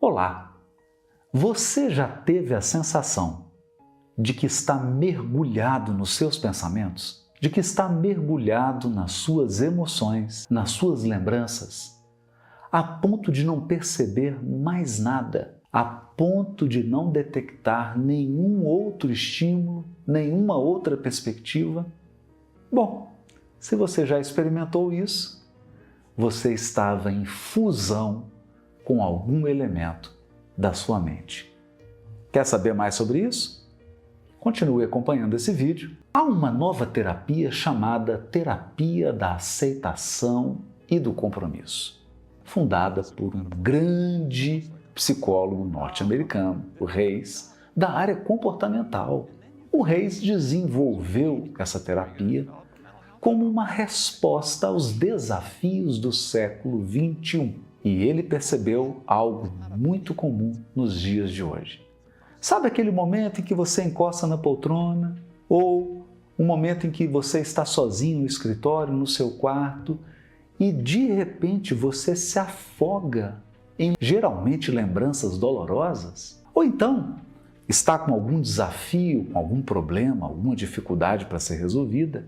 Olá! Você já teve a sensação de que está mergulhado nos seus pensamentos? De que está mergulhado nas suas emoções, nas suas lembranças, a ponto de não perceber mais nada, a ponto de não detectar nenhum outro estímulo, nenhuma outra perspectiva? Bom, se você já experimentou isso, você estava em fusão com algum elemento da sua mente. Quer saber mais sobre isso? Continue acompanhando esse vídeo. Há uma nova terapia chamada Terapia da Aceitação e do Compromisso, fundada por um grande psicólogo norte-americano, o Reis, da área comportamental. O Reis desenvolveu essa terapia como uma resposta aos desafios do século XXI. E ele percebeu algo muito comum nos dias de hoje. Sabe aquele momento em que você encosta na poltrona? Ou um momento em que você está sozinho no escritório, no seu quarto, e de repente você se afoga em geralmente lembranças dolorosas? Ou então está com algum desafio, com algum problema, alguma dificuldade para ser resolvida,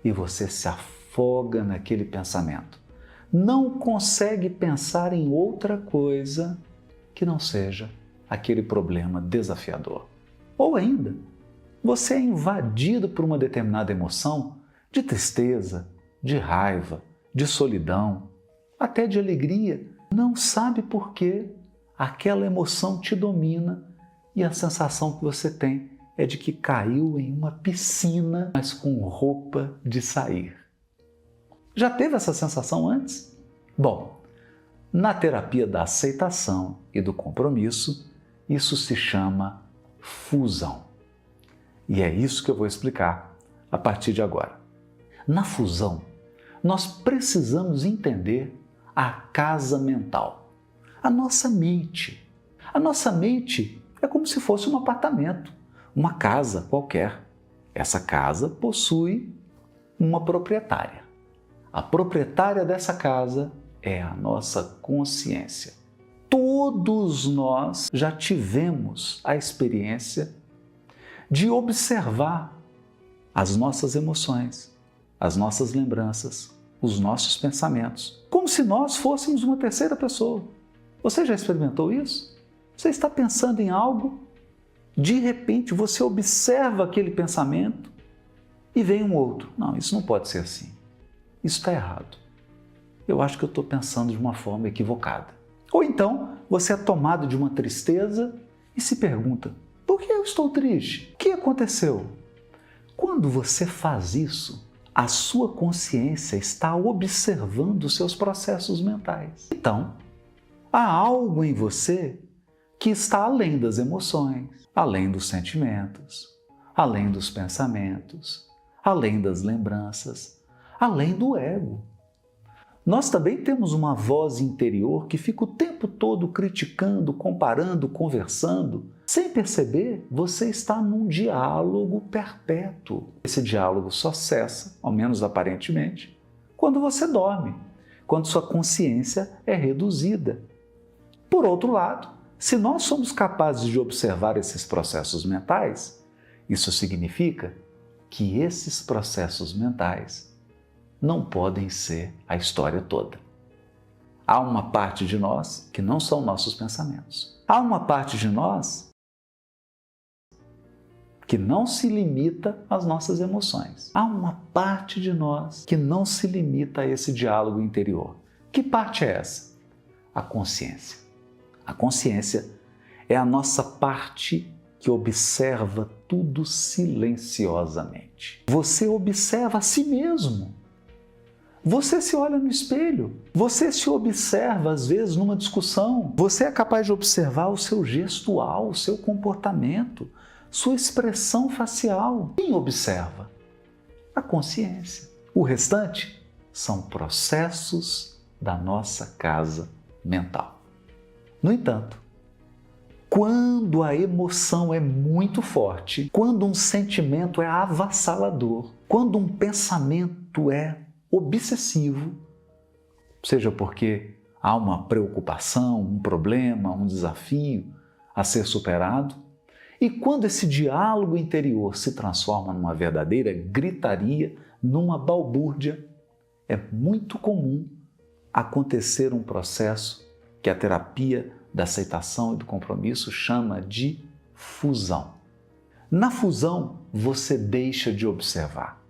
e você se afoga naquele pensamento. Não consegue pensar em outra coisa que não seja aquele problema desafiador. Ou ainda, você é invadido por uma determinada emoção de tristeza, de raiva, de solidão, até de alegria. Não sabe por que aquela emoção te domina e a sensação que você tem é de que caiu em uma piscina, mas com roupa de sair. Já teve essa sensação antes? Bom, na terapia da aceitação e do compromisso, isso se chama fusão. E é isso que eu vou explicar a partir de agora. Na fusão, nós precisamos entender a casa mental, a nossa mente. A nossa mente é como se fosse um apartamento, uma casa qualquer. Essa casa possui uma proprietária. A proprietária dessa casa é a nossa consciência. Todos nós já tivemos a experiência de observar as nossas emoções, as nossas lembranças, os nossos pensamentos, como se nós fôssemos uma terceira pessoa. Você já experimentou isso? Você está pensando em algo, de repente você observa aquele pensamento e vem um outro. Não, isso não pode ser assim. Isso está errado. Eu acho que eu estou pensando de uma forma equivocada. Ou então, você é tomado de uma tristeza e se pergunta, por que eu estou triste? O que aconteceu? Quando você faz isso, a sua consciência está observando os seus processos mentais. Então, há algo em você que está além das emoções, além dos sentimentos, além dos pensamentos, além das lembranças, além do ego. Nós também temos uma voz interior que fica o tempo todo criticando, comparando, conversando. Sem perceber, você está num diálogo perpétuo. Esse diálogo só cessa, ao menos aparentemente, quando você dorme, quando sua consciência é reduzida. Por outro lado, se nós somos capazes de observar esses processos mentais, isso significa que esses processos mentais não podem ser a história toda. Há uma parte de nós que não são nossos pensamentos. Há uma parte de nós que não se limita às nossas emoções. Há uma parte de nós que não se limita a esse diálogo interior. Que parte é essa? A consciência. A consciência é a nossa parte que observa tudo silenciosamente. Você observa a si mesmo. Você se olha no espelho, você se observa às vezes numa discussão, você é capaz de observar o seu gestual, o seu comportamento, sua expressão facial. Quem observa? A consciência. O restante são processos da nossa casa mental. No entanto, quando a emoção é muito forte, quando um sentimento é avassalador, quando um pensamento é obsessivo, seja porque há uma preocupação, um problema, um desafio a ser superado. E quando esse diálogo interior se transforma numa verdadeira gritaria, numa balbúrdia, é muito comum acontecer um processo que a terapia da aceitação e do compromisso chama de fusão. Na fusão, você deixa de observar.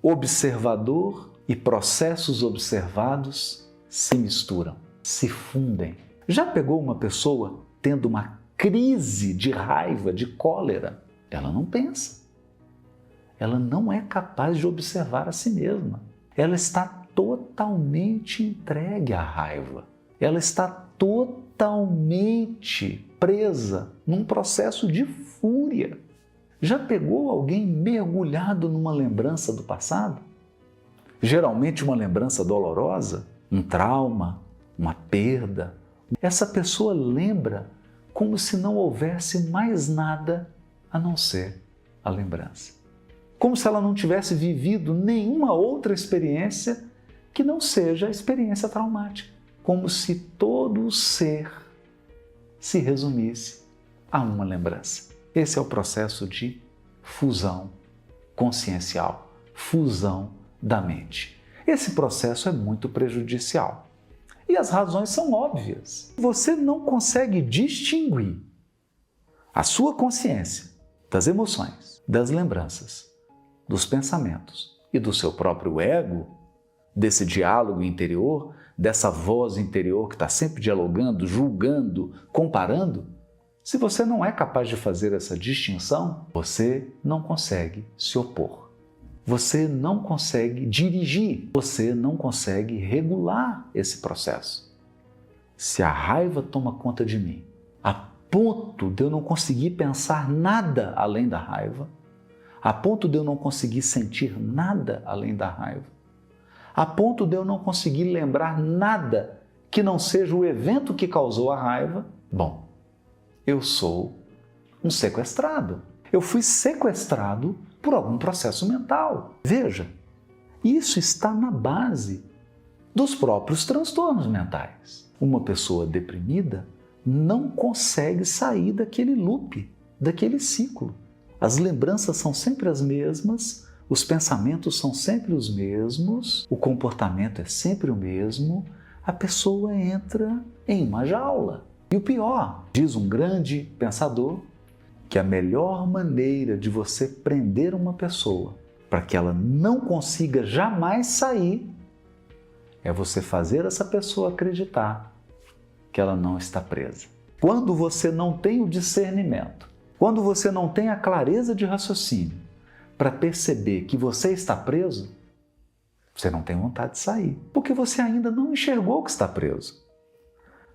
Observador e processos observados se misturam, se fundem. Já pegou uma pessoa tendo uma crise de raiva, de cólera? Ela não pensa. Ela não é capaz de observar a si mesma. Ela está totalmente entregue à raiva. Ela está totalmente presa num processo de fúria. Já pegou alguém mergulhado numa lembrança do passado? Geralmente uma lembrança dolorosa, um trauma, uma perda. Essa pessoa lembra como se não houvesse mais nada a não ser a lembrança. Como se ela não tivesse vivido nenhuma outra experiência que não seja a experiência traumática. Como se todo o ser se resumisse a uma lembrança. Esse é o processo de fusão consciencial, fusão da mente. Esse processo é muito prejudicial. E as razões são óbvias. Você não consegue distinguir a sua consciência das emoções, das lembranças, dos pensamentos e do seu próprio ego, desse diálogo interior, dessa voz interior que está sempre dialogando, julgando, comparando. Se você não é capaz de fazer essa distinção, você não consegue se opor. Você não consegue dirigir, você não consegue regular esse processo. Se a raiva toma conta de mim, a ponto de eu não conseguir pensar nada além da raiva, a ponto de eu não conseguir sentir nada além da raiva, a ponto de eu não conseguir lembrar nada que não seja o evento que causou a raiva, bom, eu sou um sequestrado. Eu fui sequestrado por algum processo mental. Veja, isso está na base dos próprios transtornos mentais. Uma pessoa deprimida não consegue sair daquele loop, daquele ciclo. As lembranças são sempre as mesmas, os pensamentos são sempre os mesmos, o comportamento é sempre o mesmo, a pessoa entra em uma jaula. E o pior, diz um grande pensador, que a melhor maneira de você prender uma pessoa para que ela não consiga jamais sair é você fazer essa pessoa acreditar que ela não está presa. Quando você não tem o discernimento, quando você não tem a clareza de raciocínio para perceber que você está preso, você não tem vontade de sair, porque você ainda não enxergou que está preso.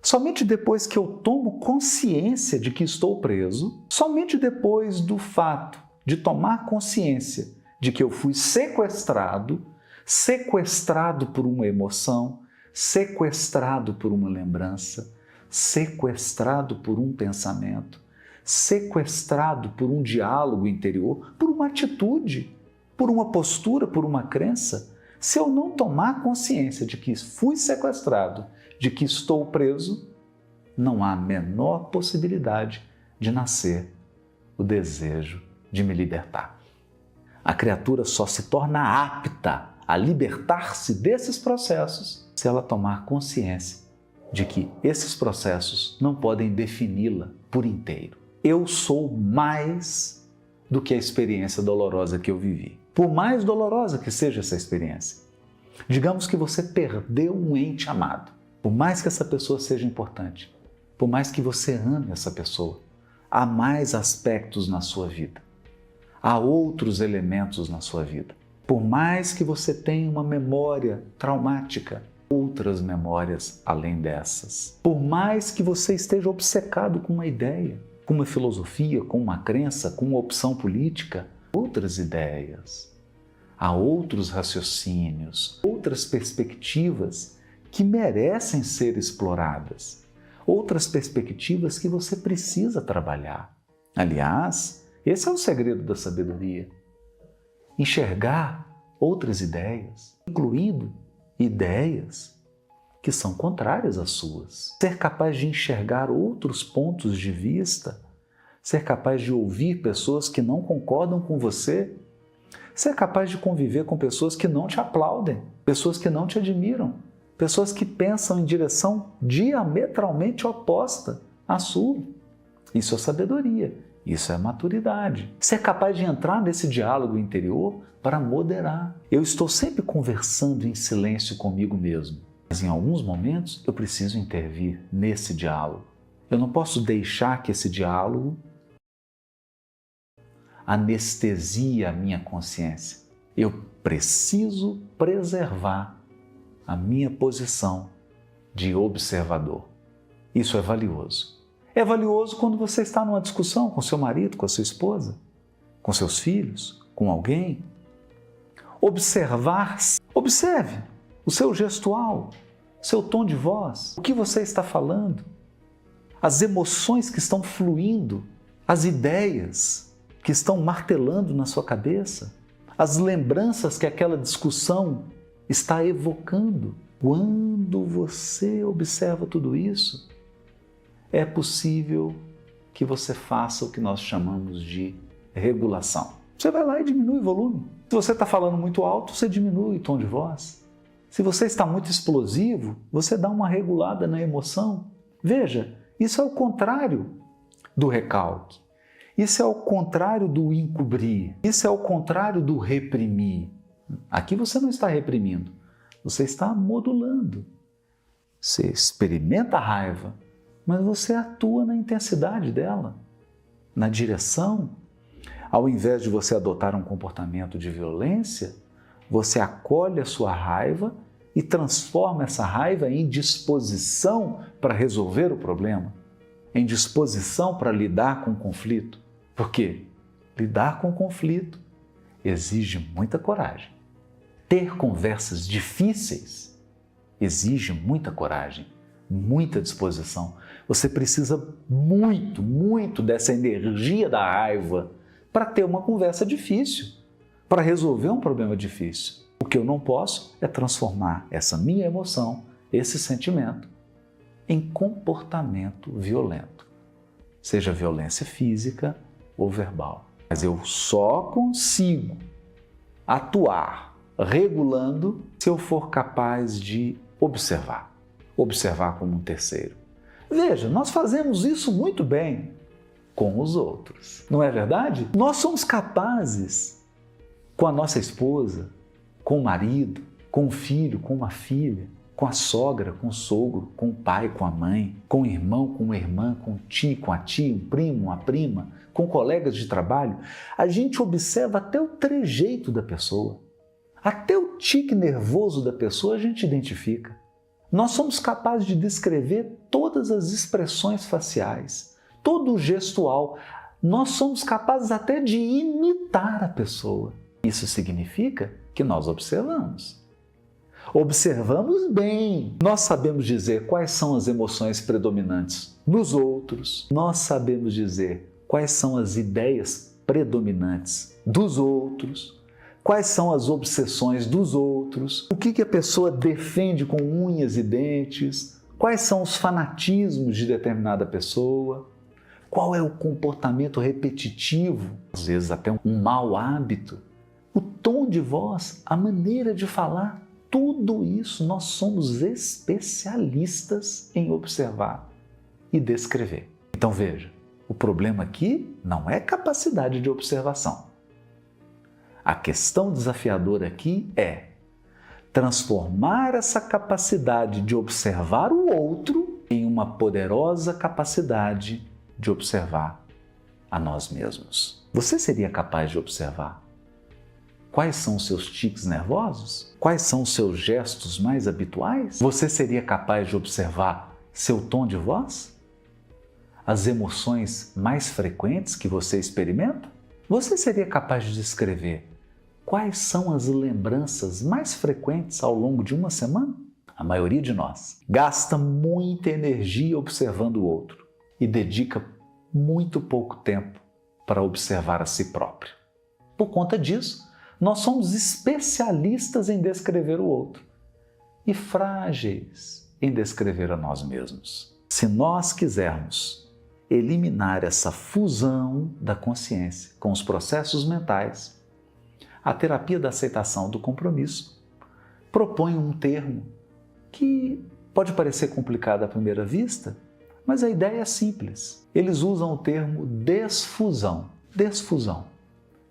Somente depois que eu tomo consciência de que estou preso, somente depois do fato de tomar consciência de que eu fui sequestrado, sequestrado por uma emoção, sequestrado por uma lembrança, sequestrado por um pensamento, sequestrado por um diálogo interior, por uma atitude, por uma postura, por uma crença. Se eu não tomar consciência de que fui sequestrado, de que estou preso, não há a menor possibilidade de nascer o desejo de me libertar. A criatura só se torna apta a libertar-se desses processos se ela tomar consciência de que esses processos não podem defini-la por inteiro. Eu sou mais do que a experiência dolorosa que eu vivi. Por mais dolorosa que seja essa experiência. Digamos que você perdeu um ente amado. Por mais que essa pessoa seja importante, por mais que você ame essa pessoa, há mais aspectos na sua vida. Há outros elementos na sua vida. Por mais que você tenha uma memória traumática, outras memórias além dessas. Por mais que você esteja obcecado com uma ideia, com uma filosofia, com uma crença, com uma opção política, outras ideias. Há outros raciocínios, outras perspectivas que merecem ser exploradas, outras perspectivas que você precisa trabalhar. Aliás, esse é o segredo da sabedoria. Enxergar outras ideias, incluindo ideias que são contrárias às suas. Ser capaz de enxergar outros pontos de vista, ser capaz de ouvir pessoas que não concordam com você, ser capaz de conviver com pessoas que não te aplaudem, pessoas que não te admiram, pessoas que pensam em direção diametralmente oposta à sua. Isso é sabedoria, isso é maturidade. Ser capaz de entrar nesse diálogo interior para moderar. Eu estou sempre conversando em silêncio comigo mesmo, mas em alguns momentos eu preciso intervir nesse diálogo. Eu não posso deixar que esse diálogo anestesia a minha consciência. Eu preciso preservar a minha posição de observador. Isso é valioso. É valioso quando você está numa discussão com seu marido, com a sua esposa, com seus filhos, com alguém. Observar-se. Observe o seu gestual, o seu tom de voz, o que você está falando, as emoções que estão fluindo, as ideias que estão martelando na sua cabeça, as lembranças que aquela discussão está evocando. Quando você observa tudo isso, é possível que você faça o que nós chamamos de regulação. Você vai lá e diminui o volume. Se você está falando muito alto, você diminui o tom de voz. Se você está muito explosivo, você dá uma regulada na emoção. Veja, isso é o contrário do recalque. Isso é o contrário do encobrir. Isso é o contrário do reprimir. Aqui você não está reprimindo, você está modulando. Você experimenta a raiva, mas você atua na intensidade dela, na direção. Ao invés de você adotar um comportamento de violência, você acolhe a sua raiva e transforma essa raiva em disposição para resolver o problema, em disposição para lidar com o conflito. Por quê? Lidar com o conflito exige muita coragem. Ter conversas difíceis exige muita coragem, muita disposição. Você precisa muito dessa energia da raiva para ter uma conversa difícil, para resolver um problema difícil. O que eu não posso é transformar essa minha emoção, esse sentimento, em comportamento violento, seja violência física ou verbal. Mas eu só consigo atuar regulando se eu for capaz de observar como um terceiro. Veja, nós fazemos isso muito bem com os outros, não é verdade? Nós somos capazes, com a nossa esposa, com o marido, com o filho, com uma filha, com a sogra, com o sogro, com o pai, com a mãe, com o irmão, com a irmã, com o tio, com a tia, um primo, uma prima, com colegas de trabalho, a gente observa até o trejeito da pessoa, até o tique nervoso da pessoa a gente identifica. Nós somos capazes de descrever todas as expressões faciais, todo o gestual. Nós somos capazes até de imitar a pessoa. Isso significa que nós observamos. Observamos bem. Nós sabemos dizer quais são as emoções predominantes nos outros. Nós sabemos dizer quais são as ideias predominantes dos outros. Quais são as obsessões dos outros? O que a pessoa defende com unhas e dentes? Quais são os fanatismos de determinada pessoa? Qual é o comportamento repetitivo? Às vezes até um mau hábito. O tom de voz, a maneira de falar, tudo isso nós somos especialistas em observar e descrever. Então veja, o problema aqui não é capacidade de observação. A questão desafiadora aqui é transformar essa capacidade de observar o outro em uma poderosa capacidade de observar a nós mesmos. Você seria capaz de observar quais são os seus tiques nervosos? Quais são os seus gestos mais habituais? Você seria capaz de observar seu tom de voz? As emoções mais frequentes que você experimenta? Você seria capaz de descrever quais são as lembranças mais frequentes ao longo de uma semana? A maioria de nós gasta muita energia observando o outro e dedica muito pouco tempo para observar a si próprio. Por conta disso, nós somos especialistas em descrever o outro e frágeis em descrever a nós mesmos. Se nós quisermos eliminar essa fusão da consciência com os processos mentais, a terapia da aceitação do compromisso propõe um termo que pode parecer complicado à primeira vista, mas a ideia é simples. Eles usam o termo desfusão. Desfusão.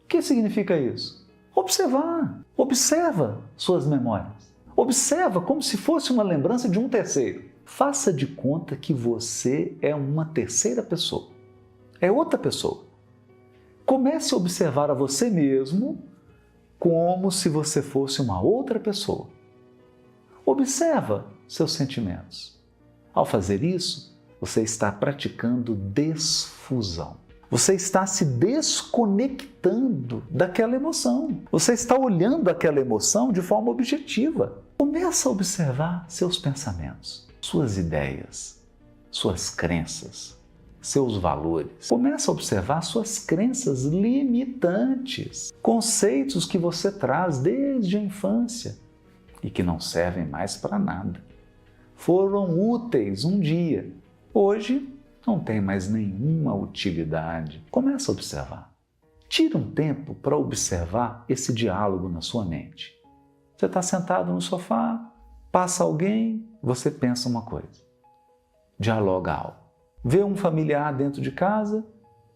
O que significa isso? Observar. Observa suas memórias. Observa como se fosse uma lembrança de um terceiro. Faça de conta que você é uma terceira pessoa. É outra pessoa. Comece a observar a você mesmo como se você fosse uma outra pessoa. Observa seus sentimentos. Ao fazer isso, você está praticando desfusão. Você está se desconectando daquela emoção. Você está olhando aquela emoção de forma objetiva. Começa a observar seus pensamentos, suas ideias, suas crenças, seus valores. Começa a observar suas crenças limitantes, conceitos que você traz desde a infância e que não servem mais para nada. Foram úteis um dia, hoje não tem mais nenhuma utilidade. Começa a observar. Tira um tempo para observar esse diálogo na sua mente. Você está sentado no sofá, passa alguém, você pensa uma coisa. Dialoga algo. Vê um familiar dentro de casa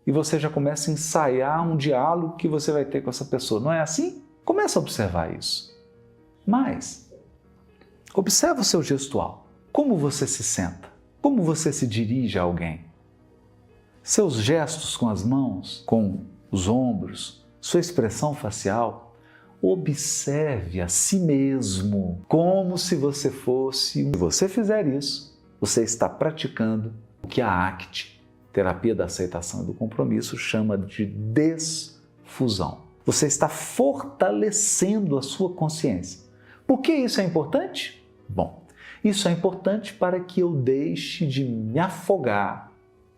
e você já começa a ensaiar um diálogo que você vai ter com essa pessoa. Não é assim? Começa a observar isso. Mas, observa o seu gestual. Como você se senta? Como você se dirige a alguém? Seus gestos com as mãos, com os ombros, sua expressão facial. Observe a si mesmo como se você fosse. Se você fizer isso, você está praticando o que a ACT, Terapia da Aceitação e do Compromisso, chama de desfusão. Você está fortalecendo a sua consciência. Por que isso é importante? Bom, isso é importante para que eu deixe de me afogar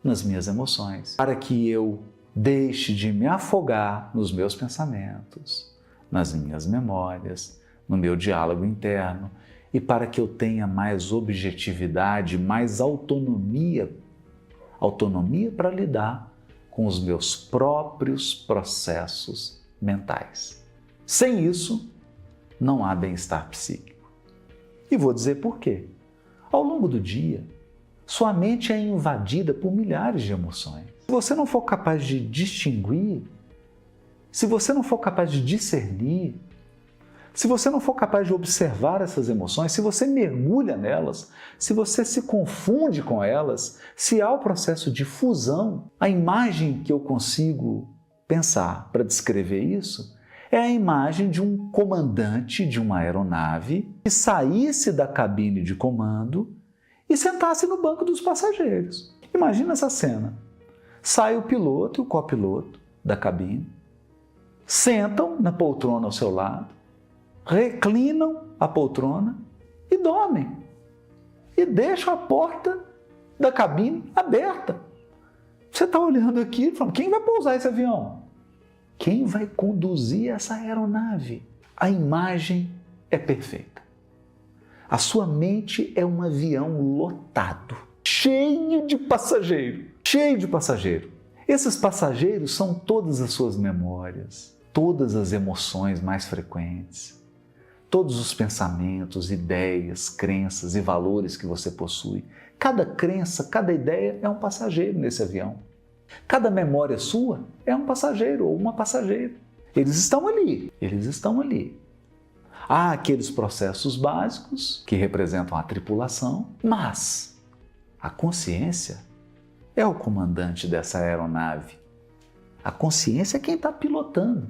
nas minhas emoções, para que eu deixe de me afogar nos meus pensamentos, nas minhas memórias, no meu diálogo interno e para que eu tenha mais objetividade, mais autonomia para lidar com os meus próprios processos mentais. Sem isso, não há bem-estar psíquico. E vou dizer por quê. Ao longo do dia, sua mente é invadida por milhares de emoções. Se você não for capaz de distinguir, se você não for capaz de discernir, se você não for capaz de observar essas emoções, se você mergulha nelas, se você se confunde com elas, se há o processo de fusão, a imagem que eu consigo pensar para descrever isso é a imagem de um comandante de uma aeronave que saísse da cabine de comando e sentasse no banco dos passageiros. Imagina essa cena. Sai o piloto e o copiloto da cabine, sentam na poltrona ao seu lado, reclinam a poltrona e dormem. E deixam a porta da cabine aberta. Você está olhando aqui e falando, quem vai pousar esse avião? Quem vai conduzir essa aeronave? A imagem é perfeita. A sua mente é um avião lotado, cheio de passageiro. Esses passageiros são todas as suas memórias, todas as emoções mais frequentes, todos os pensamentos, ideias, crenças e valores que você possui. Cada crença, cada ideia é um passageiro nesse avião. Cada memória sua é um passageiro ou uma passageira. Eles estão ali. Há aqueles processos básicos que representam a tripulação, mas a consciência é o comandante dessa aeronave. A consciência é quem está pilotando.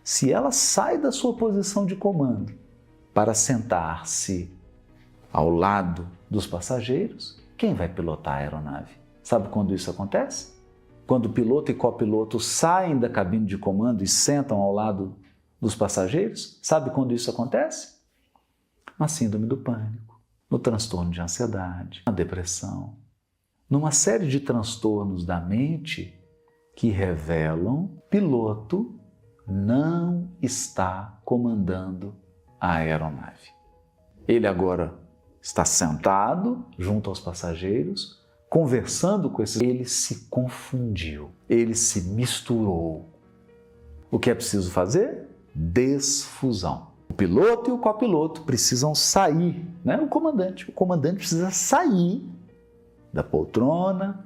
Se ela sai da sua posição de comando para sentar-se ao lado dos passageiros, quem vai pilotar a aeronave? Sabe quando isso acontece? Quando o piloto e copiloto saem da cabine de comando e sentam ao lado dos passageiros? Sabe quando isso acontece? Na síndrome do pânico, no transtorno de ansiedade, na depressão, numa série de transtornos da mente que revelam piloto não está comandando a aeronave. Ele agora está sentado junto aos passageiros, conversando com esses. Ele se confundiu, ele se misturou. O que é preciso fazer? Desfusão. O piloto e o copiloto precisam sair, né? O comandante precisa sair da poltrona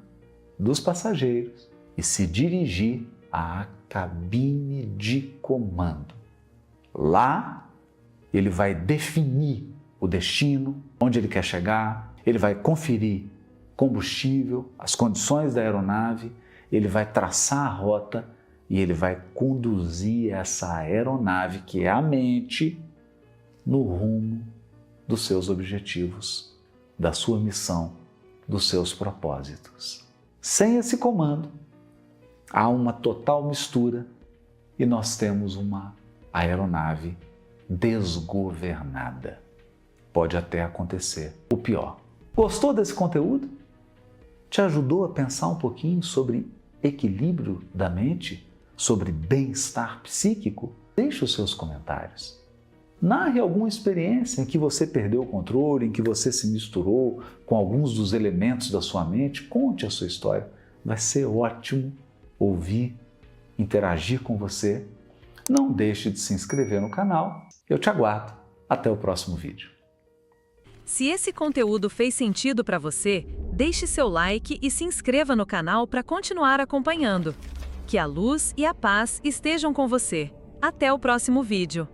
dos passageiros e se dirigir à cabine de comando. Lá, ele vai definir o destino, onde ele quer chegar, ele vai conferir combustível, as condições da aeronave, ele vai traçar a rota e ele vai conduzir essa aeronave, que é a mente, no rumo dos seus objetivos, da sua missão, dos seus propósitos. Sem esse comando, há uma total mistura e nós temos uma aeronave desgovernada. Pode até acontecer o pior. Gostou desse conteúdo? Te ajudou a pensar um pouquinho sobre equilíbrio da mente? Sobre bem-estar psíquico? Deixe os seus comentários. Narre alguma experiência em que você perdeu o controle, em que você se misturou com alguns dos elementos da sua mente. Conte a sua história. Vai ser ótimo ouvir, interagir com você. Não deixe de se inscrever no canal. Eu te aguardo. Até o próximo vídeo. Se esse conteúdo fez sentido para você, deixe seu like e se inscreva no canal para continuar acompanhando. Que a luz e a paz estejam com você. Até o próximo vídeo.